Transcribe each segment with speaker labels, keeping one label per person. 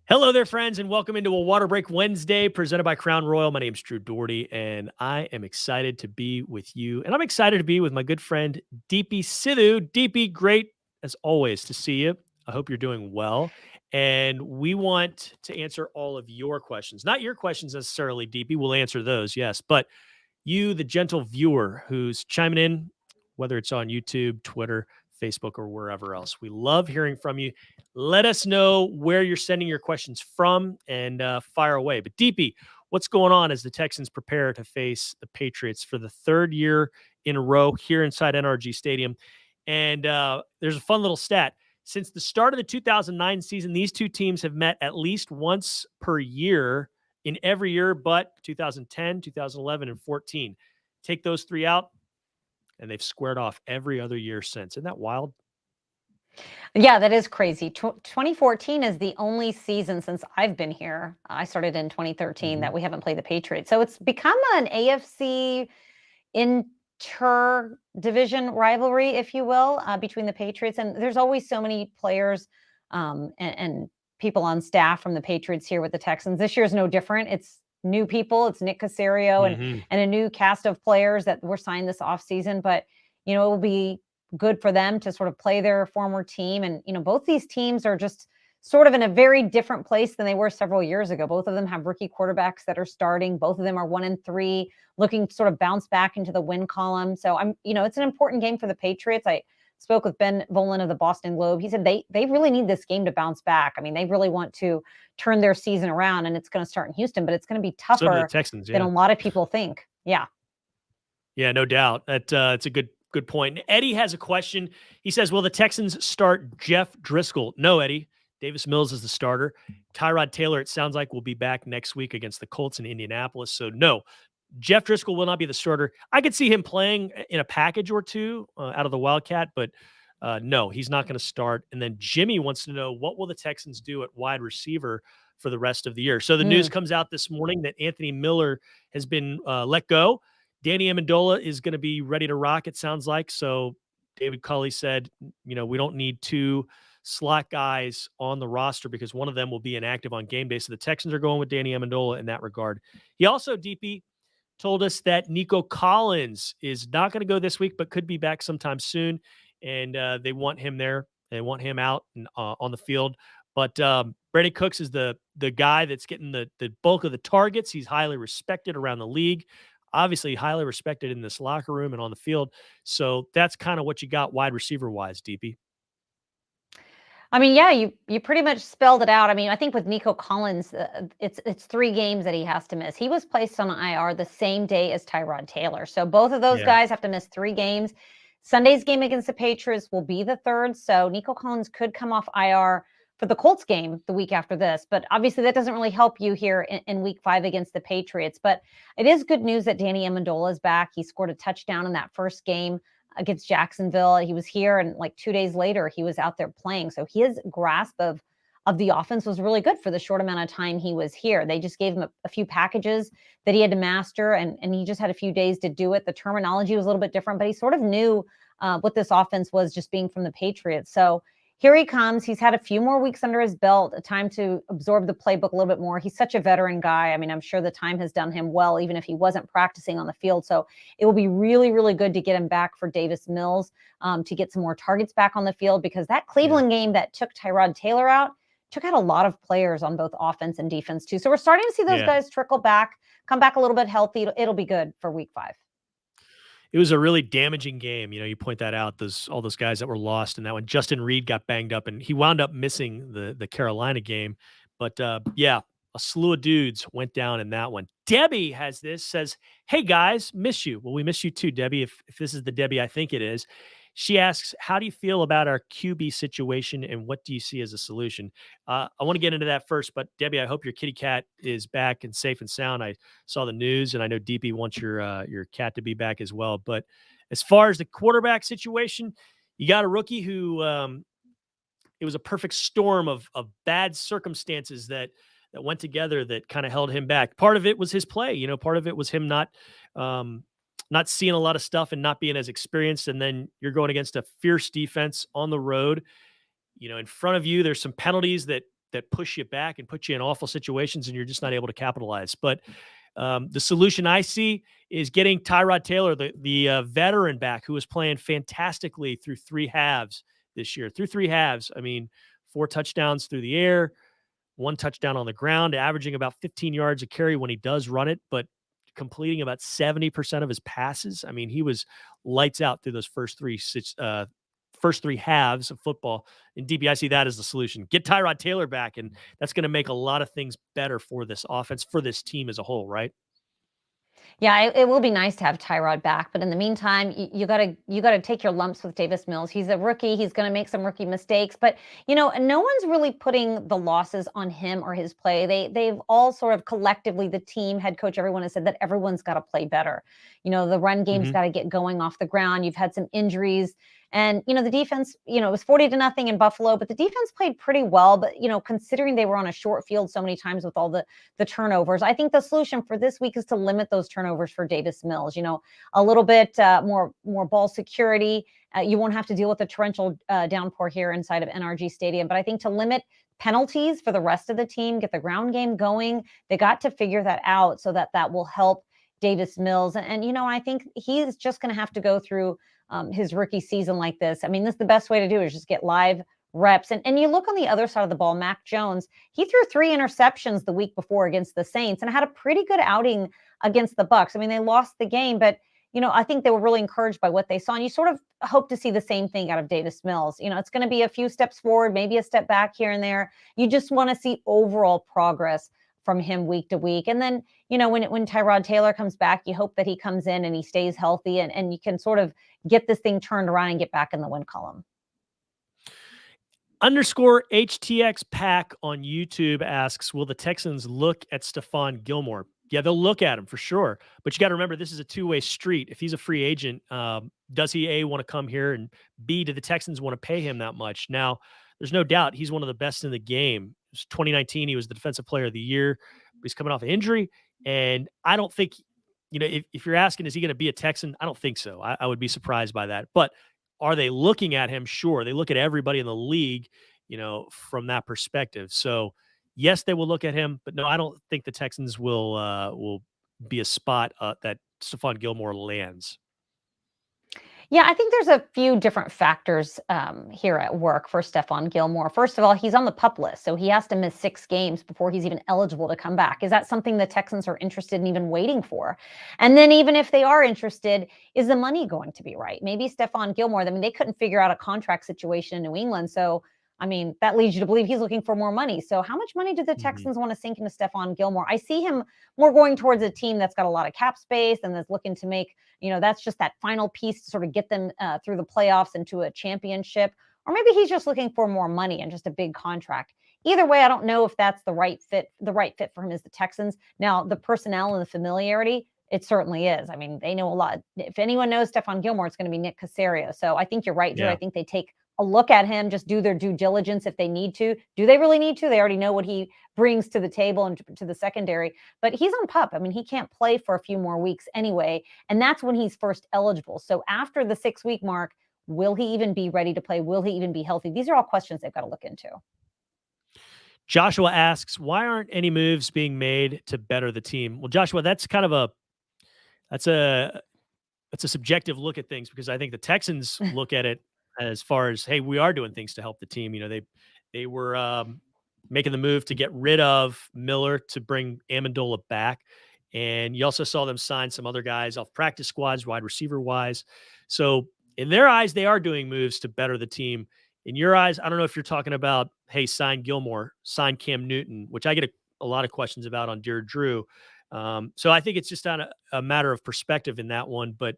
Speaker 1: Hello there, friends, and welcome into a Water Break Wednesday presented by Crown Royal. My name is Drew Dougherty, and I am excited to be with you. And I'm excited to be with my good friend, Deepi Sidhu. Deepi, great as always to see you. I hope you're doing well. And we want to answer all of your questions. Not your questions necessarily, Deepi. We'll answer those, yes. But you, the gentle viewer who's chiming in, whether it's on YouTube, Twitter, Facebook, or wherever else. We love hearing from you. Let us know where you're sending your questions from and fire away. But Deepi, what's going on as the Texans prepare to face the Patriots for the third year in a row here inside NRG Stadium? And there's a fun little stat. Since the start of the 2009 season, these two teams have met at least once per year in every year but 2010, 2011, and 14. Take those three out, and they've squared off every other year since. Isn't that wild?
Speaker 2: Yeah, that is crazy. 2014 is the only season since I've been here. I started in 2013 that we haven't played the Patriots. So it's become an AFC inter-division rivalry, if you will, between the Patriots. And there's always so many players and people on staff from the Patriots here with the Texans. This year is no different. It's new people. It's Nick Caserio and a new cast of players that were signed this offseason. But, it will be good for them to sort of play their former team. And, both these teams are just sort of in a very different place than they were several years ago. Both of them have rookie quarterbacks that are starting. Both of them are 1-3, looking to sort of bounce back into the win column. So it's an important game for the Patriots. I spoke with Ben Volen of the Boston Globe. He said they really need this game to bounce back. I mean, they really want to turn their season around, and it's going to start in Houston, but it's going to be tougher
Speaker 1: the Texans,
Speaker 2: than a lot of people think. Yeah.
Speaker 1: Yeah, no doubt. It's a good point. And Eddie has a question. He says, will the Texans start Jeff Driscoll? No, Eddie. Davis Mills is the starter. Tyrod Taylor, it sounds like, will be back next week against the Colts in Indianapolis. So, no, Jeff Driscoll will not be the starter. I could see him playing in a package or two out of the Wildcat, but no, he's not going to start. And then Jimmy wants to know, what will the Texans do at wide receiver for the rest of the year? So the news comes out this morning that Anthony Miller has been let go. Danny Amendola is going to be ready to rock, it sounds like. So David Culley said, we don't need two slot guys on the roster because one of them will be inactive on game day. So the Texans are going with Danny Amendola in that regard. He also, Deepi, told us that Nico Collins is not going to go this week, but could be back sometime soon. And they want him there. They want him out and, on the field. But Brady Cooks is the guy that's getting the bulk of the targets. He's highly respected around the league. Obviously highly respected in this locker room and on the field. So that's kind of what you got wide receiver wise, Deepi.
Speaker 2: I mean, yeah, you pretty much spelled it out. I mean, I think with Nico Collins, it's 3 games that he has to miss. He was placed on IR the same day as Tyrod Taylor. So both of those guys have to miss 3 games. Sunday's game against the Patriots will be the 3rd. So Nico Collins could come off IR for the Colts game the week after this. But obviously that doesn't really help you here in week 5 against the Patriots. But it is good news that Danny Amendola is back. He scored a touchdown in that first game against Jacksonville. He was here, and like 2 days later, he was out there playing. So his grasp of the offense was really good for the short amount of time he was here. They just gave him a few packages that he had to master, and he just had a few days to do it. The terminology was a little bit different, but he sort of knew what this offense was just being from the Patriots. So here he comes. He's had a few more weeks under his belt, a time to absorb the playbook a little bit more. He's such a veteran guy. I mean, I'm sure the time has done him well, even if he wasn't practicing on the field. So it will be really, really good to get him back for Davis Mills, to get some more targets back on the field, because that Cleveland game that took Tyrod Taylor out took out a lot of players on both offense and defense too. So we're starting to see those guys trickle back, come back a little bit healthy. It'll be good for week 5.
Speaker 1: It was a really damaging game. You point that out, all those guys that were lost in that one. Justin Reed got banged up, and he wound up missing the Carolina game. But, a slew of dudes went down in that one. Debbie has this, says, hey, guys, miss you. Well, we miss you too, Debbie, if this is the Debbie I think it is. She asks, how do you feel about our QB situation, and what do you see as a solution? I want to get into that first, but Debbie, I hope your kitty cat is back and safe and sound. I saw the news, and I know Deepi wants your cat to be back as well. But as far as the quarterback situation, you got a rookie who it was a perfect storm of bad circumstances that went together that kind of held him back. Part of it was his play. Part of it was him not seeing a lot of stuff and not being as experienced. And then you're going against a fierce defense on the road. In front of you, there's some penalties that that push you back and put you in awful situations, and you're just not able to capitalize. But the solution I see is getting Tyrod Taylor, the veteran, back, who was playing fantastically through 3 halves this year. Through 3 halves, I mean, 4 touchdowns through the air, 1 touchdown on the ground, averaging about 15 yards a carry when he does run it, but completing about 70% of his passes. I mean, he was lights out through those first 3 halves of football. And Deepi, I see that as the solution. Get Tyrod Taylor back, and that's going to make a lot of things better for this offense, for this team as a whole, right?
Speaker 2: Yeah, it will be nice to have Tyrod back, but in the meantime, you gotta take your lumps with Davis Mills. He's a rookie. He's going to make some rookie mistakes, but no one's really putting the losses on him or his play. They've all sort of collectively, the team, head coach, everyone has said that everyone's got to play better. The run game's
Speaker 1: Mhm.
Speaker 2: got to get going off the ground. You've had some injuries. And the defense, it was 40-0 in Buffalo, but the defense played pretty well. But considering they were on a short field so many times with all the turnovers, I think the solution for this week is to limit those turnovers for Davis Mills. A little bit more ball security. You won't have to deal with the torrential downpour here inside of NRG Stadium. But I think to limit penalties for the rest of the team, get the ground game going, they got to figure that out so that will help Davis Mills. And I think he's just going to have to go through his rookie season like this. I mean, this is the best way to do it, is just get live reps. And you look on the other side of the ball, Mac Jones, he threw 3 interceptions the week before against the Saints and had a pretty good outing against the Bucs. I mean, they lost the game, but I think they were really encouraged by what they saw. And you sort of hope to see the same thing out of Davis Mills. It's going to be a few steps forward, maybe a step back here and there. You just want to see overall progress from him week to week. And then, when Tyrod Taylor comes back, you hope that he comes in and he stays healthy and you can sort of get this thing turned around and get back in the win column.
Speaker 1: Underscore HTX Pack on YouTube asks, will the Texans look at Stephon Gilmore? Yeah, they'll look at him for sure. But you got to remember, this is a two-way street. If he's a free agent, does he A, want to come here, and B, do the Texans want to pay him that much? Now, there's no doubt he's one of the best in the game. It was 2019, he was the defensive player of the year. But he's coming off an injury. And I don't think, if you're asking, is he going to be a Texan? I don't think so. I would be surprised by that. But are they looking at him? Sure. They look at everybody in the league, from that perspective. So, yes, they will look at him, but no, I don't think the Texans will be a spot that Stephon Gilmore lands.
Speaker 2: Yeah, I think there's a few different factors here at work for Stephon Gilmore. First of all, he's on the PUP list, so he has to miss 6 games before he's even eligible to come back. Is that something the Texans are interested in even waiting for? And then even if they are interested, is the money going to be right? Maybe Stephon Gilmore, I mean, they couldn't figure out a contract situation in New England, so I mean, that leads you to believe he's looking for more money. So how much money do the Texans want to sink into Stephon Gilmore? I see him more going towards a team that's got a lot of cap space and that's looking to make, that's just that final piece to sort of get them through the playoffs into a championship. Or maybe he's just looking for more money and just a big contract. Either way, I don't know if that's the right fit. The right fit for him is the Texans. Now, the personnel and the familiarity, it certainly is. I mean, they know a lot. If anyone knows Stephon Gilmore, it's going to be Nick Caserio. So I think you're right, Drew.
Speaker 1: Yeah.
Speaker 2: I think they take a look at him, just do their due diligence if they need to. Do they really need to? They already know what he brings to the table and to the secondary, but he's on PUP. I mean, he can't play for a few more weeks anyway, and that's when he's first eligible. So after the 6-week mark, will he even be ready to play? Will he even be healthy? These are all questions they've got to look into.
Speaker 1: Joshua asks, why aren't any moves being made to better the team? Well, Joshua, that's kind of that's a subjective look at things, because I think the Texans look at it as far as, hey, we are doing things to help the team. They were making the move to get rid of Miller to bring Amendola back. And you also saw them sign some other guys off practice squads, wide receiver wise. So in their eyes, they are doing moves to better the team. In your eyes, I don't know if you're talking about, hey, sign Gilmore, sign Cam Newton, which I get a lot of questions about on Dear Drew. So I think it's just on a matter of perspective in that one. But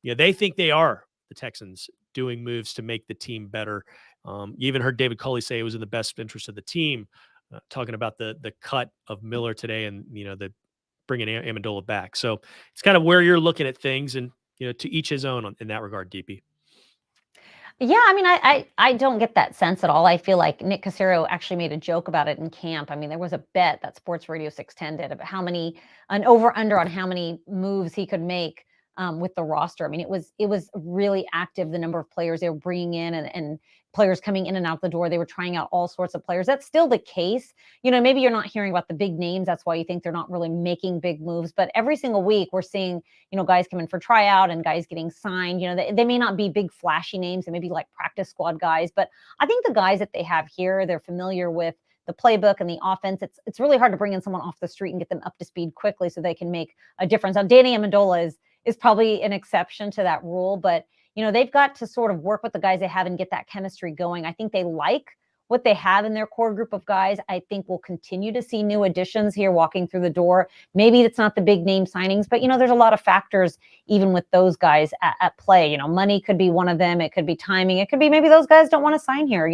Speaker 1: they think they are, the Texans, doing moves to make the team better. You even heard David Culley say it was in the best interest of the team, talking about the cut of Miller today and the bringing Amendola back. So it's kind of where you're looking at things, and to each his own in that regard, DP.
Speaker 2: Yeah, I mean, I don't get that sense at all. I feel like Nick Caserio actually made a joke about it in camp. I mean, there was a bet that Sports Radio 610 did about an over-under on how many moves he could make with the roster. I mean, it was really active, the number of players they were bringing in and players coming in and out the door. They were trying out all sorts of players. That's still the case. Maybe you're not hearing about the big names. That's why you think they're not really making big moves. But every single week we're seeing, guys come in for tryout and guys getting signed. They may not be big flashy names. They may be like practice squad guys. But I think the guys that they have here, they're familiar with the playbook and the offense. It's really hard to bring in someone off the street and get them up to speed quickly so they can make a difference. Now, Danny Amendola is probably an exception to that rule, but they've got to sort of work with the guys they have and get that chemistry going. I think they like what they have in their core group of guys. I think we'll continue to see new additions here walking through the door. Maybe it's not the big name signings, but there's a lot of factors even with those guys at play. Money could be one of them. It could be timing. It could be maybe those guys don't want to sign here.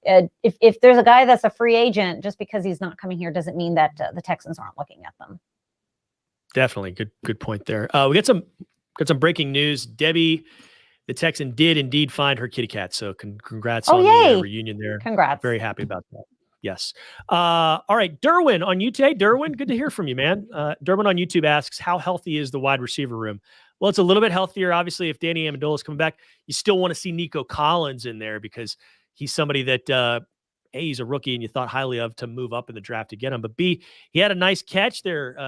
Speaker 2: If there's a guy that's a free agent, just because he's not coming here doesn't mean that the Texans aren't looking at them.
Speaker 1: Definitely. Good point there. We got some breaking news. Debbie, the Texan, did indeed find her kitty cat. So congrats on the reunion there.
Speaker 2: Congrats.
Speaker 1: Very happy about that. Yes. All right. Derwin on YouTube. Hey, Derwin, good to hear from you, man. Derwin on YouTube asks, how healthy is the wide receiver room? Well, it's a little bit healthier. Obviously, if Danny Amendola is coming back, you still want to see Nico Collins in there because he's somebody that, A, he's a rookie and you thought highly of to move up in the draft to get him. But B, he had a nice catch there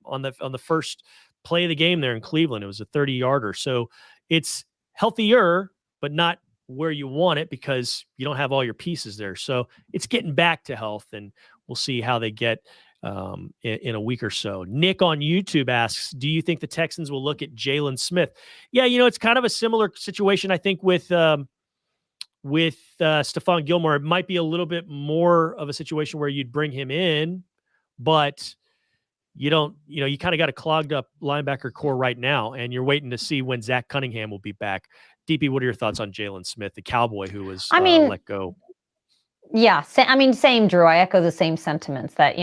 Speaker 1: on the first play of the game there in Cleveland. It was a 30-yarder. So it's healthier, but not where you want it because you don't have all your pieces there. So it's getting back to health, and we'll see how they get in a week or so. Nick on YouTube asks, do you think the Texans will look at Jalen Smith? Yeah, it's kind of a similar situation, I think, with Stephon Gilmore. It might be a little bit more of a situation where you'd bring him in, but you don't, you kind of got a clogged up linebacker core right now, and you're waiting to see when Zach Cunningham will be back. Deepi, what are your thoughts on Jalen Smith, the Cowboy who was let go?
Speaker 2: Yeah. Same, Drew. I echo the same sentiments that,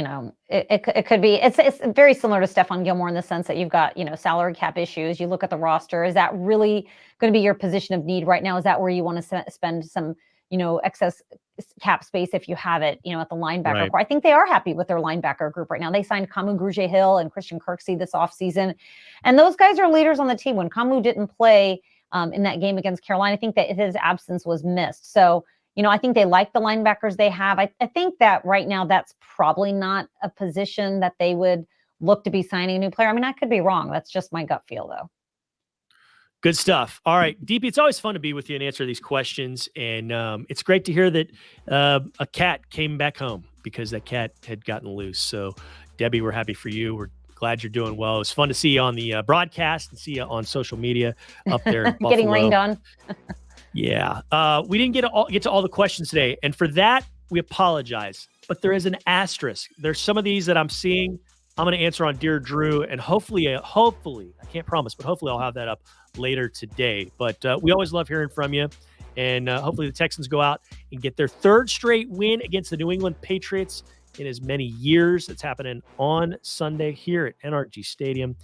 Speaker 2: it could be, it's very similar to Stephon Gilmore in the sense that you've got, salary cap issues. You look at the roster. Is that really going to be your position of need right now? Is that where you want to spend some, excess cap space if you have it, at the linebacker core? I think they are happy with their linebacker group right now. They signed Kamu Grugier-Hill and Christian Kirksey this offseason. And those guys are leaders on the team. When Kamu didn't play in that game against Carolina, I think that his absence was missed. So, I think they like the linebackers they have. I think that right now that's probably not a position that they would look to be signing a new player. I mean, I could be wrong. That's just my gut feel, though.
Speaker 1: Good stuff. All right, Deepi, it's always fun to be with you and answer these questions. And it's great to hear that a cat came back home because that cat had gotten loose. So, Debbie, we're happy for you. We're glad you're doing well. It was fun to see you on the broadcast and see you on social media up there in Buffalo.
Speaker 2: Getting rained on.
Speaker 1: Yeah. We didn't get to all the questions today. And for that, we apologize. But there is an asterisk. There's some of these that I'm seeing. I'm going to answer on Dear Drew. And hopefully, I can't promise, but hopefully I'll have that up later today. But we always love hearing from you. And hopefully the Texans go out and get their third straight win against the New England Patriots in as many years. It's happening on Sunday here at NRG Stadium.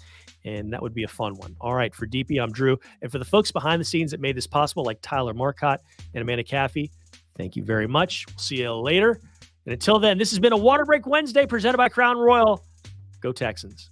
Speaker 1: And that would be a fun one. All right, for Deepi, I'm Drew. And for the folks behind the scenes that made this possible, like Tyler Marcotte and Amanda Caffey, thank you very much. We'll see you later. And until then, this has been a Water Break Wednesday presented by Crown Royal. Go Texans.